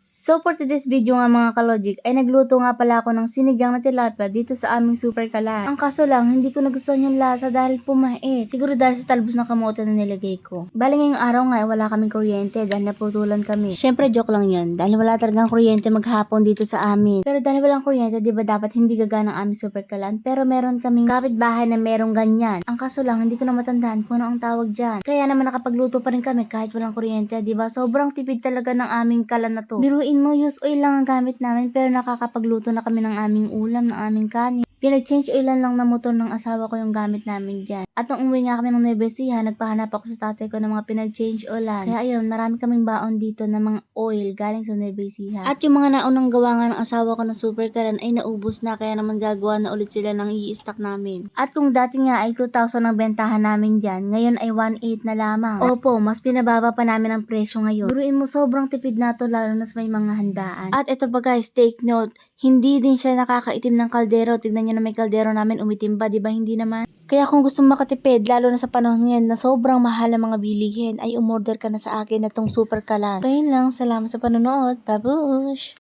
So for today's video nga mga ka-logic ay nagluto nga pala ako ng sinigang na tilapia dito sa aming super kalan. Ang kaso lang hindi ko nagustuhan yung lasa dahil pumait. Siguro dahil sa talbos na kamote na nilagay ko. Bali ngayong araw nga ay wala kaming kuryente dahil naputulan kami. Syempre joke lang yun dahil wala talagang kuryente maghapon dito sa amin. Pero dahil walang kuryente di ba dapat hindi gagana ang aming super kalan. Pero meron kaming kapitbahay na merong ganyan. Ang kaso lang hindi ko na matandaan kung ano ang tawag dyan. Kaya naman nakapagluto pa rin kami kahit walang kuryente, di ba? Sobrang tipid talaga ng aming kalan na to. Biruin mo, use oil lang ang gamit namin pero nakakapagluto na kami ng aming ulam, ng aming kanin. Pinag-change oilan lang na motor ng asawa ko yung gamit namin dyan. At nung umuwi nga kami ng Nueva Ecija, nagpahanap ako sa tatay ko ng mga pinag-change oilan. Kaya ayun, marami kaming baon dito ng mga oil galing sa Nueva Ecija. At yung mga naunang gawa nga ng asawa ko na super kalan ay naubos na kaya naman gagawa na ulit sila ng i-stock namin. At kung dati nga ay 2,000 ang bentahan namin dyan, ngayon ay 1,800 na lamang. Opo, mas pinababa pa namin ang presyo ngayon. Biruin mo, sobrang tipid na to lalo na sa may mga handaan. At ito pa guys, take note, hindi din siya nakakaitim ng kaldero. Tignan nyo na may kaldero namin umitim pa, di ba? Hindi naman. Kaya kung gusto makatipid, lalo na sa panahon ngayon na sobrang mahal ang mga bilihin, ay umorder ka na sa akin na tong super kalan. So yun lang, salamat sa panonood. Babush!